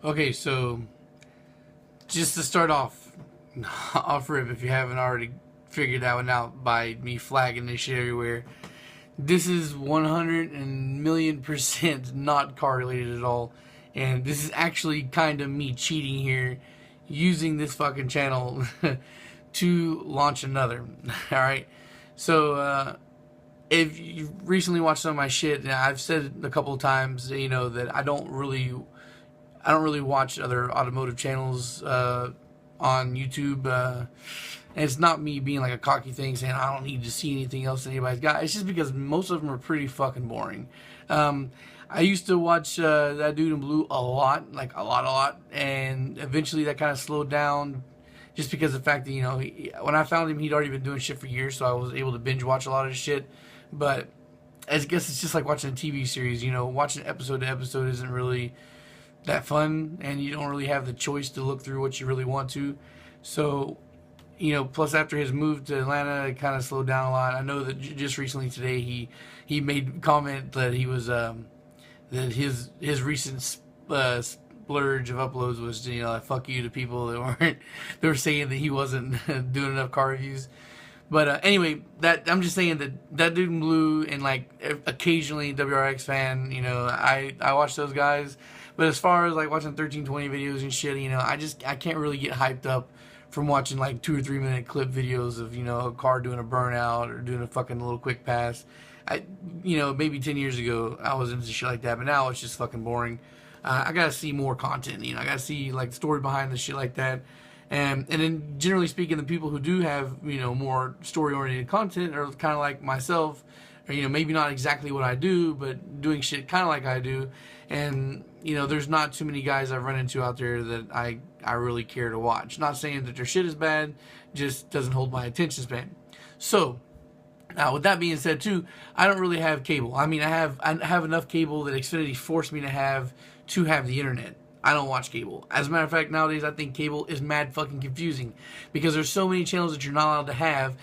Okay, so just to start off, off rip, if you haven't already figured that one out by me flagging this shit everywhere, this is 100 and million% not car related at all. And this is actually kind of me cheating here, using this fucking channel to launch another. Alright? So, if you recently watched some of my shit, and I've said a couple of times, that I don't really watch other automotive channels on YouTube. And it's not me being like a cocky thing saying I don't need to see anything else anybody's got. It's just because most of them are pretty fucking boring. I used to watch that dude in blue a lot, like a lot, and eventually that kind of slowed down just because of the fact that, when I found him, he'd already been doing shit for years, so I was able to binge watch a lot of his shit. But I guess it's just like watching a TV series, watching episode to episode isn't really that fun, and you don't really have the choice to look through what you really want to. So, plus after his move to Atlanta, it kind of slowed down a lot. I know that just recently today he made comment that he was that his recent splurge of uploads was like, fuck you to people that were saying that he wasn't doing enough car reviews. But anyway, that I'm just saying that dude in blue and like occasionally WRX fan, I watch those guys. But as far as like watching 1320 videos and shit, I can't really get hyped up from watching like 2 or 3 minute clip videos of a car doing a burnout or doing a fucking little quick pass. Maybe 10 years ago I was into shit like that, but now it's just fucking boring. I gotta see more content. I gotta see like the story behind the shit like that. And then generally speaking, the people who do have more story oriented content are kind of like myself, or maybe not exactly what I do, but doing shit kind of like I do. And there's not too many guys I've run into out there that I really care to watch. Not saying that their shit is bad, just doesn't hold my attention span. So now, with that being said, too, I don't really have cable. I mean, I have enough cable that Xfinity forced me to have the internet. I don't watch cable. As a matter of fact, nowadays I think cable is mad fucking confusing because there's so many channels that you're not allowed to have,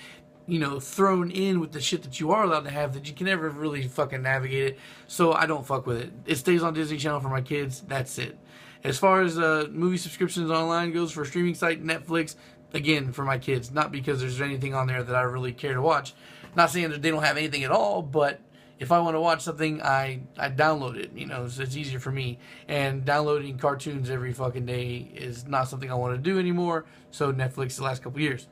thrown in with the shit that you are allowed to have that you can never really fucking navigate it. So I don't fuck with it. It stays on Disney Channel for my kids. That's it. As far as movie subscriptions online goes for a streaming site, Netflix, again, for my kids. Not because there's anything on there that I really care to watch. Not saying that they don't have anything at all, but if I want to watch something, I download it, so it's easier for me. And downloading cartoons every fucking day is not something I want to do anymore, so Netflix the last couple years.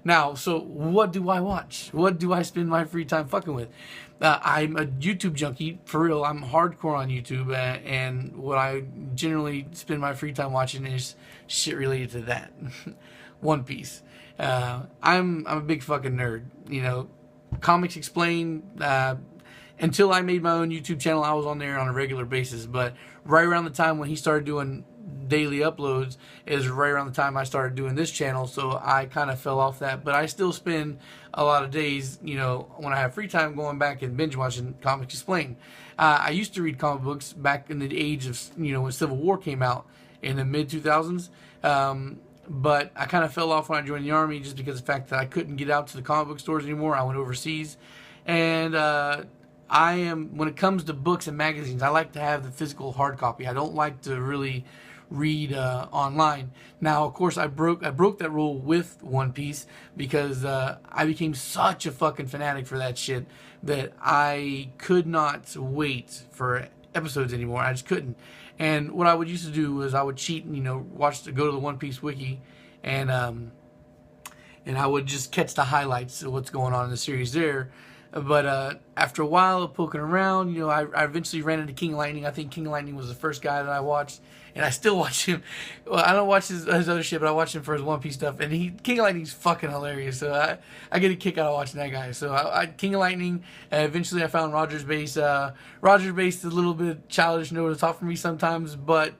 Now, so what do I watch? What do I spend my free time fucking with? I'm a YouTube junkie, for real. I'm hardcore on YouTube, and what I generally spend my free time watching is shit related to that. One Piece. I'm a big fucking nerd, Comics Explained. Until I made my own YouTube channel, I was on there on a regular basis. But right around the time when he started doing daily uploads is right around the time I started doing this channel. So I kind of fell off that. But I still spend a lot of days, when I have free time, going back and binge watching Comics Explained. I used to read comic books back in the age of, when Civil War came out in the mid-2000s. But I kind of fell off when I joined the Army just because of the fact that I couldn't get out to the comic book stores anymore. I went overseas. And when it comes to books and magazines, I like to have the physical hard copy. I don't like to really read online. Now, of course, I broke that rule with One Piece because I became such a fucking fanatic for that shit that I could not wait for episodes anymore. I just couldn't. And what I would used to do was I would cheat and go to the One Piece wiki and I would just catch the highlights of what's going on in the series there. But after a while of poking around, I eventually ran into King Lightning. I think King Lightning was the first guy that I watched, and I still watch him. Well, I don't watch his other shit, but I watch him for his One Piece stuff. And King Lightning's fucking hilarious, so I get a kick out of watching that guy. So King Lightning. Eventually, I found Roger's Base. Roger's Base is a little bit childish and over the top for me sometimes, but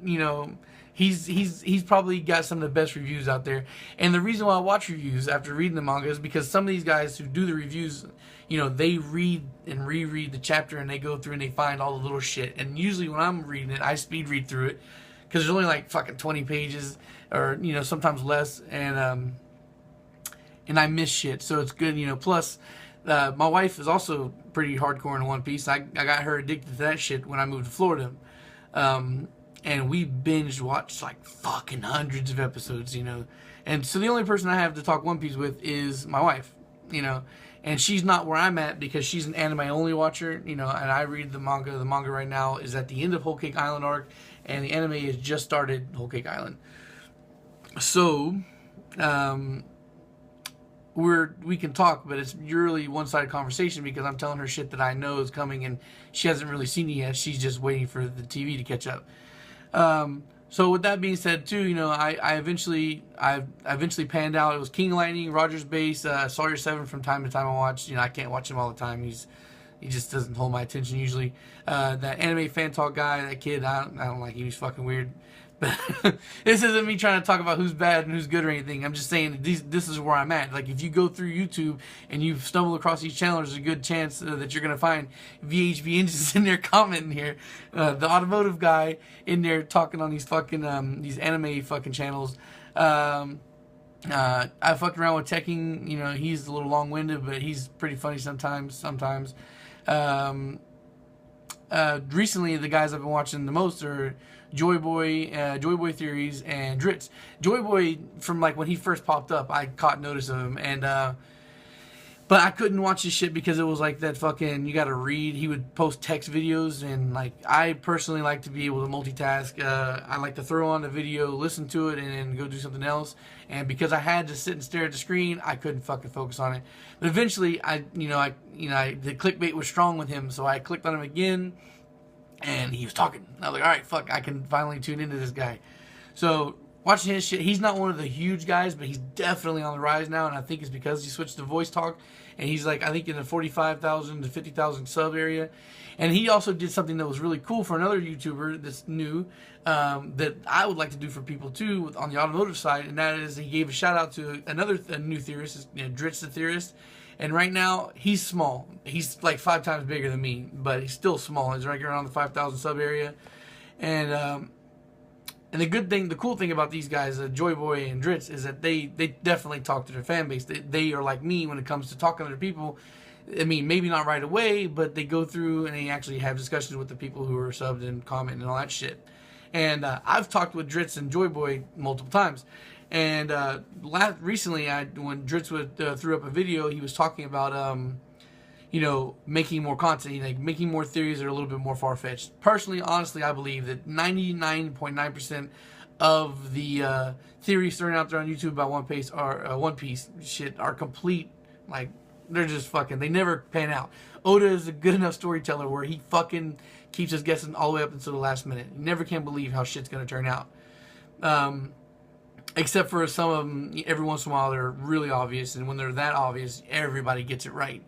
he's probably got some of the best reviews out there. And the reason why I watch reviews after reading the manga is because some of these guys who do the reviews, they read and reread the chapter and they go through and they find all the little shit. And usually when I'm reading it, I speed read through it because there's only like fucking 20 pages or, sometimes less. And I miss shit. So it's good, plus my wife is also pretty hardcore in One Piece. I got her addicted to that shit when I moved to Florida. and we binge watched like fucking hundreds of episodes, you know. And so the only person I have to talk One Piece with is my wife, you know. And she's not where I'm at because she's an anime only watcher, you know, and I read the manga. The manga right now is at the end of Whole Cake Island arc, and the anime has just started Whole Cake Island. So, we can talk, but it's really one-sided conversation because I'm telling her shit that I know is coming, and she hasn't really seen it yet. She's just waiting for the TV to catch up. So with that being said, too, you know, I eventually panned out. It was King Lightning, Rogers Base, Sawyer 7 from time to time. I watch. You know, I can't watch him all the time. He just doesn't hold my attention usually. That anime fan talk guy, that kid, I don't like him. He's fucking weird. But this isn't me trying to talk about who's bad and who's good or anything. I'm just saying this is where I'm at. Like, if you go through YouTube and you stumble across these channels, there's a good chance that you're going to find VHB Engines in there commenting here. The automotive guy in there talking on these fucking, these anime fucking channels. I fucked around with Tekking. You know, he's a little long-winded, but he's pretty funny sometimes. Recently, the guys I've been watching the most are Joy Boy Theories, and Dritz. Joy Boy, from like when he first popped up, I caught notice of him, and but I couldn't watch his shit because it was like that fucking, you gotta read. He would post text videos, and like, I personally like to be able to multitask. I like to throw on the video, listen to it, and then go do something else. And because I had to sit and stare at the screen, I couldn't fucking focus on it. But eventually, the clickbait was strong with him, so I clicked on him again. And he was talking. I was like, all right, fuck, I can finally tune into this guy. So, watching his shit, he's not one of the huge guys, but he's definitely on the rise now, and I think it's because he switched to voice talk, and he's like, I think in the 45,000 to 50,000 sub area. And he also did something that was really cool for another YouTuber that's new, that I would like to do for people too on the automotive side, and that is he gave a shout out to a new theorist, Dritz the Theorist. And right now, he's small. He's like 5 times bigger than me, but he's still small. He's right around the 5,000 sub area. And the cool thing about these guys, Joy Boy and Dritz, is that they definitely talk to their fan base. They are like me when it comes to talking to other people. I mean, maybe not right away, but they go through and they actually have discussions with the people who are subbed and comment and all that shit. And I've talked with Dritz and Joy Boy multiple times. And recently, when Dritz threw up a video, he was talking about, making more content, like making more theories that are a little bit more far-fetched. Personally, honestly, I believe that 99.9% of the theories thrown out there on YouTube about One Piece shit are complete, like, they're just fucking, they never pan out. Oda is a good enough storyteller where he fucking keeps us guessing all the way up until the last minute. You never can believe how shit's going to turn out. Except for some of them, every once in a while, they're really obvious. And when they're that obvious, everybody gets it right.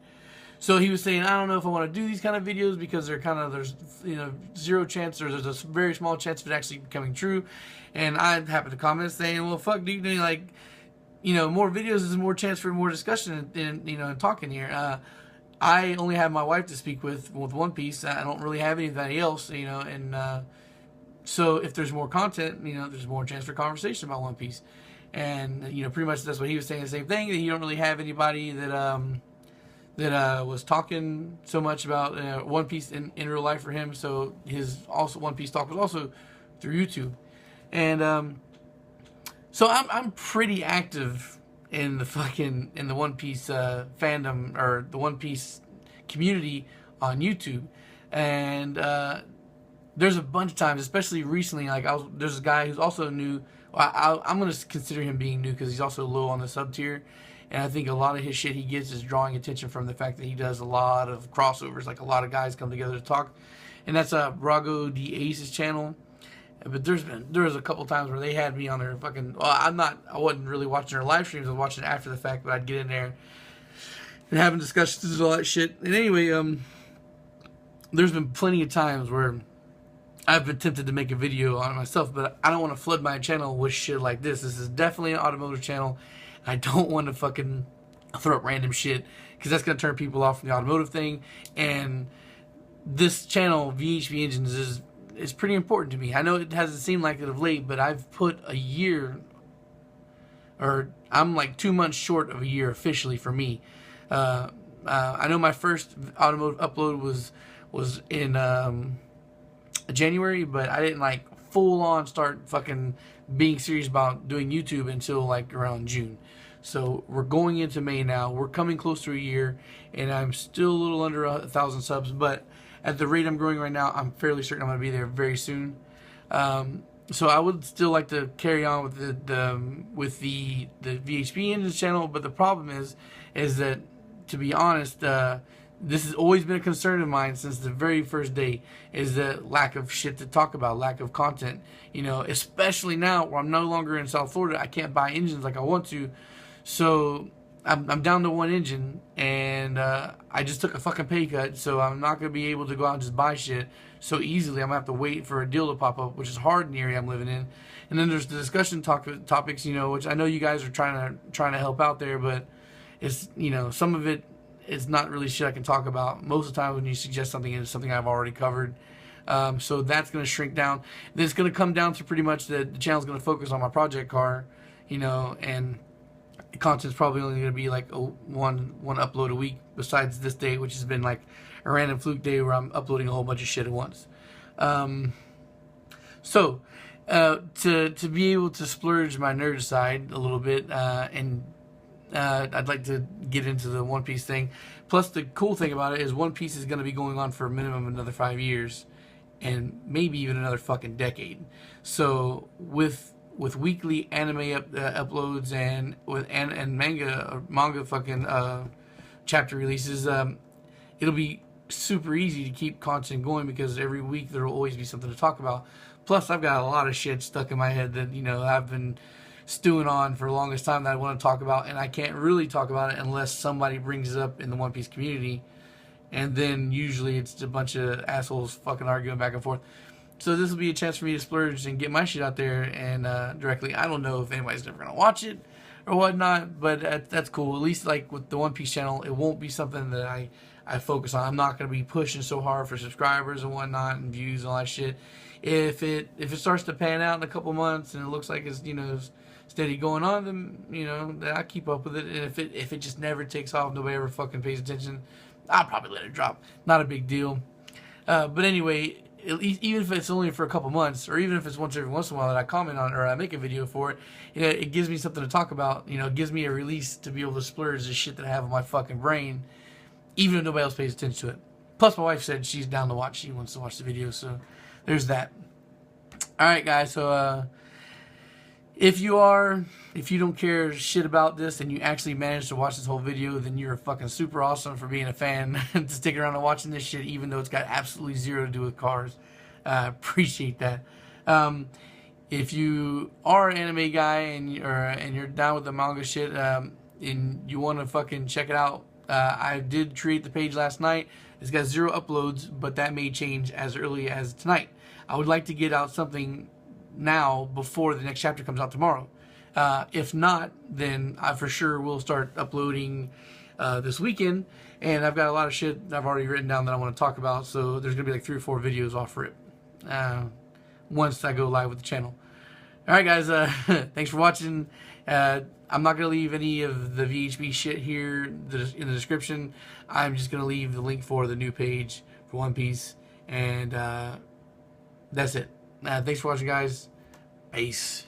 So he was saying, I don't know if I want to do these kind of videos because there's zero chance, or there's a very small chance of it actually becoming true. And I happened to comment saying, well, fuck, dude, like, more videos is more chance for more discussion and talking here. I only have my wife to speak with One Piece. I don't really have anybody else, so if there's more content, there's more chance for conversation about One Piece. And, pretty much that's what he was saying, the same thing, that you don't really have anybody that was talking so much about One Piece in real life for him. So his One Piece talk was also through YouTube. And so I'm pretty active in the One Piece fandom, or the One Piece community on YouTube. And there's a bunch of times, especially recently, like there's a guy who's also new. I'm going to consider him being new because he's also low on the sub tier. And I think a lot of his shit he gets is drawing attention from the fact that he does a lot of crossovers. Like, a lot of guys come together to talk. And that's Brago D Ace's channel. But there was a couple times where they had me on their fucking... Well, I wasn't really watching their live streams. I was watching it after the fact, but I'd get in there and having discussions and all that shit. And anyway, there's been plenty of times where I've been tempted to make a video on it myself, but I don't want to flood my channel with shit like this. This is definitely an automotive channel. I don't want to fucking throw up random shit because that's going to turn people off from the automotive thing. And this channel, VHB Engines, is pretty important to me. I know it hasn't seemed like it of late, but I've put a year, or I'm like 2 months short of a year officially for me. I know my first automotive upload was in January, but I didn't like full on start fucking being serious about doing YouTube until like around June. So we're going into May now. We're coming close to a year, and I'm still a little under 1,000 subs. But at the rate I'm growing right now, I'm fairly certain I'm going to be there very soon. So I would still like to carry on with the VHP Engines channel. But the problem is that, to be honest, this has always been a concern of mine since the very first day, is the lack of shit to talk about, lack of content. You know, especially now where I'm no longer in South Florida, I can't buy engines like I want to. So I'm down to one engine, and I just took a fucking pay cut, so I'm not going to be able to go out and just buy shit so easily. I'm going to have to wait for a deal to pop up, which is hard in the area I'm living in. And then there's the discussion topics, you know, which I know you guys are trying to help out there, but it's, you know, some of it is not really shit I can talk about. Most of the time when you suggest something, it's something I've already covered. So that's going to shrink down. Then it's going to come down to pretty much the channel's going to focus on my project car, you know, and the content's probably only going to be like one upload a week, besides this day, which has been like a random fluke day where I'm uploading a whole bunch of shit at once. So to be able to splurge my nerd side a little bit, and I'd like to get into the One Piece thing. Plus, the cool thing about it is One Piece is going to be going on for a minimum of another 5 years, and maybe even another fucking decade. So with weekly anime uploads and with and manga fucking chapter releases, it'll be super easy to keep content going, because every week there will always be something to talk about. Plus, I've got a lot of shit stuck in my head that, you know, I've been stewing on for the longest time that I want to talk about, and I can't really talk about it unless somebody brings it up in the One Piece community, and then usually it's a bunch of assholes fucking arguing back and forth. So this will be a chance for me to splurge and get my shit out there and directly. I don't know if anybody's ever gonna watch it or whatnot, but that's cool. At least like with the One Piece channel, it won't be something that I focus on. I'm not gonna be pushing so hard for subscribers and whatnot and views and all that shit. If it starts to pan out in a couple months and it looks like it's, you know, steady going on, then, you know, I keep up with it. And if it just never takes off, nobody ever fucking pays attention, I'll probably let it drop. Not a big deal. But anyway, even if it's only for a couple months, or even if it's once every once in a while that I comment on or I make a video for it, you know, it gives me something to talk about. You know, it gives me a release to be able to splurge the shit that I have in my fucking brain, even if nobody else pays attention to it. Plus, my wife said she's down to watch. She wants to watch the video, so there's that. All right, guys. So if you don't care shit about this and you actually managed to watch this whole video, then you're fucking super awesome for being a fan to stick around and watching this shit, even though it's got absolutely zero to do with cars. Appreciate that. If you are an anime guy and you're down with the manga shit, and you want to fucking check it out, I did create the page last night. It's got 0 uploads, but that may change as early as tonight. I would like to get out something now before the next chapter comes out tomorrow. If not, then I for sure will start uploading this weekend, and I've got a lot of shit I've already written down that I want to talk about, so there's gonna be like 3 or 4 videos off for it once I go live with the channel. Alright guys, thanks for watching. I'm not gonna leave any of the VHP shit here in the description. I'm just gonna leave the link for the new page for One Piece, and that's it. Thanks for watching, guys. Peace.